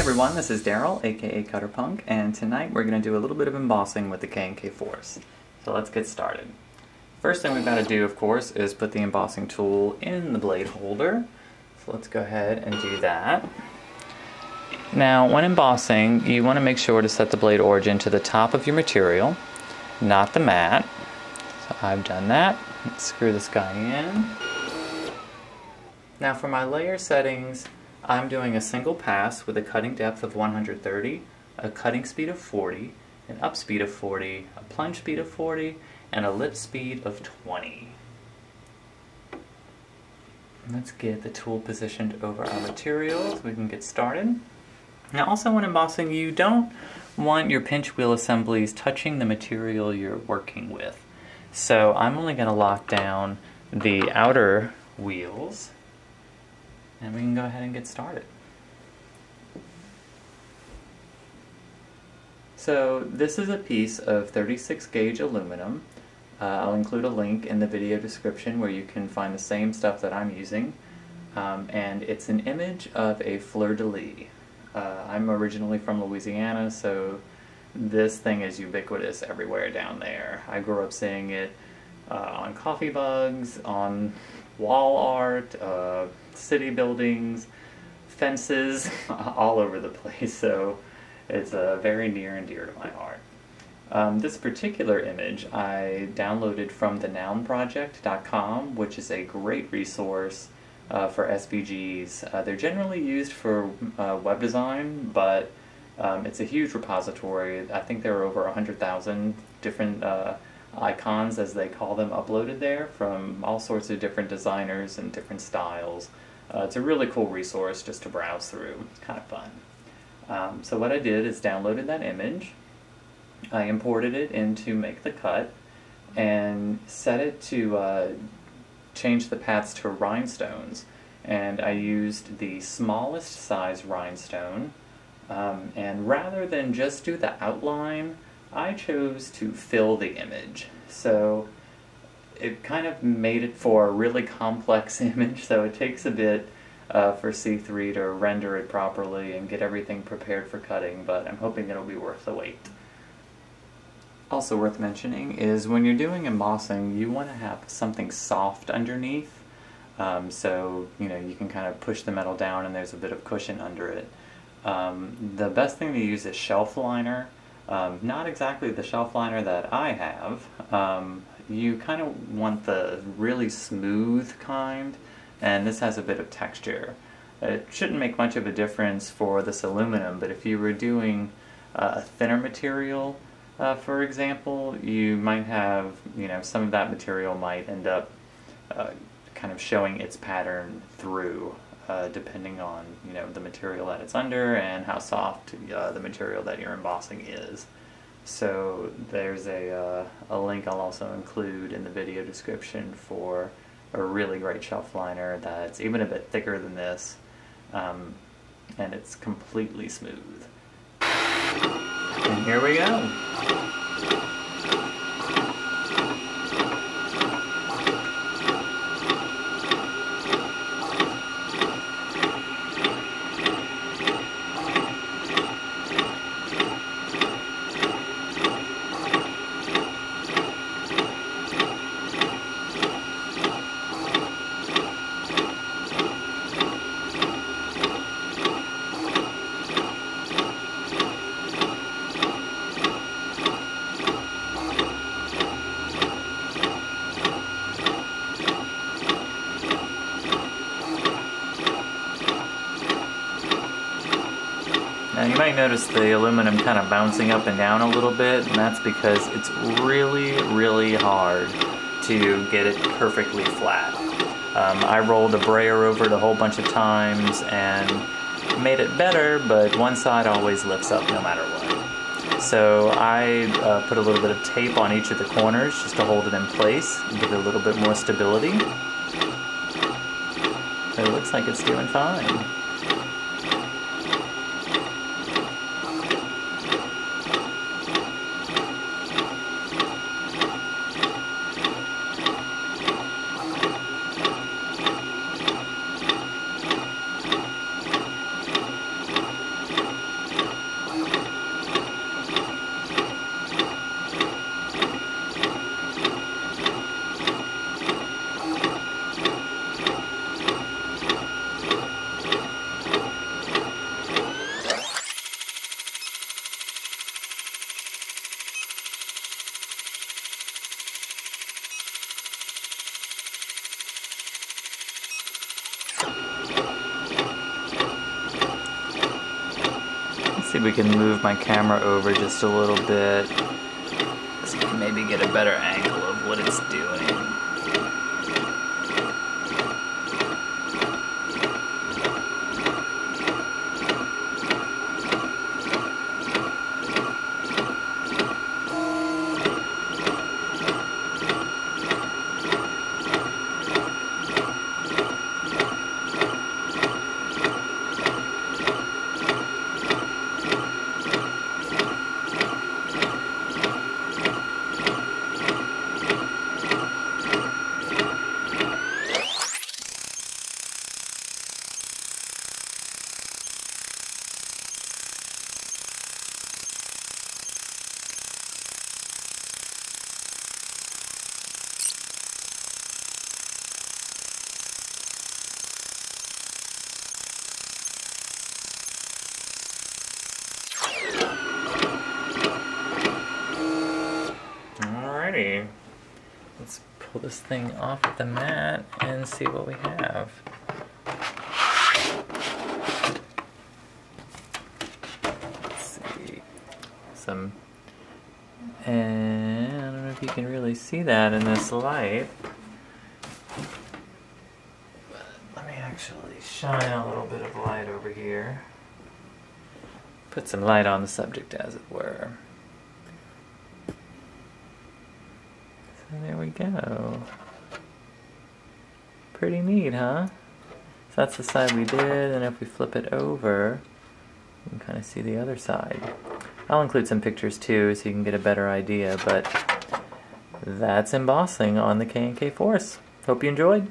everyone, this is Daryl, aka Cutter Punk, and tonight we're going to do a little bit of embossing with the KNK Force. So let's get started. First thing we've got to do, of course, is put the embossing tool in the blade holder. So let's go ahead and do that. Now, when embossing, you want to make sure to set the blade origin to the top of your material, not the mat. So I've done that. Let's screw this guy in. Now for my layer settings, I'm doing a single pass with a cutting depth of 130, a cutting speed of 40, an up speed of 40, a plunge speed of 40, and a lip speed of 20. Let's get the tool positioned over our material so we can get started. Now also when embossing, you don't want your pinch wheel assemblies touching the material you're working with. So I'm only going to lock down the outer wheels, and we can go ahead and get started. So this is a piece of 36 gauge aluminum. I'll include a link in the video description where you can find the same stuff that I'm using. And it's an image of a fleur-de-lis. I'm originally from Louisiana, so this thing is ubiquitous everywhere down there. I grew up seeing it on coffee mugs, on wall art, city buildings, fences, all over the place, so it's very near and dear to my heart. This particular image I downloaded from the nounproject.com, which is a great resource for SVGs. They're generally used for web design, but it's a huge repository. I think there are over 100,000 different icons, as they call them, uploaded there from all sorts of different designers and different styles. It's a really cool resource just to browse through. It's kind of fun. So what I did is downloaded that image, I imported it into Make the Cut, and set it to change the paths to rhinestones. And I used the smallest size rhinestone, and rather than just do the outline, I chose to fill the image. So it kind of made it for a really complex image, so it takes a bit for C3 to render it properly and get everything prepared for cutting, but I'm hoping it'll be worth the wait. Also worth mentioning is when you're doing embossing, you want to have something soft underneath, so you can kind of push the metal down and there's a bit of cushion under it. The best thing to use is shelf liner. Not exactly the shelf liner that I have. You kind of want the really smooth kind, and this has a bit of texture. It shouldn't make much of a difference for this aluminum, but if you were doing a thinner material, for example, you might have, some of that material might end up kind of showing its pattern through, depending on, the material that it's under and how soft the material that you're embossing is. So there's a link I'll also include in the video description for a really great shelf liner that's even a bit thicker than this, and it's completely smooth. And here we go. Now you might notice the aluminum kind of bouncing up and down a little bit, and that's because it's really, really hard to get it perfectly flat. I rolled a brayer over it a whole bunch of times and made it better, but one side always lifts up no matter what. So I put a little bit of tape on each of the corners just to hold it in place and give it a little bit more stability. But it looks like it's doing fine. See if we can move my camera over just a little bit so you can maybe get a better angle of what it's doing. Alrighty, let's pull this thing off of the mat and see what we have. Let's see, and I don't know if you can really see that in this light, but let me actually shine a little bit of light over here. Put some light on the subject, as it were. There we go. Pretty neat, huh? So that's the side we did, and if we flip it over, you can kind of see the other side. I'll include some pictures too so you can get a better idea, but that's embossing on the KNK Force. Hope you enjoyed.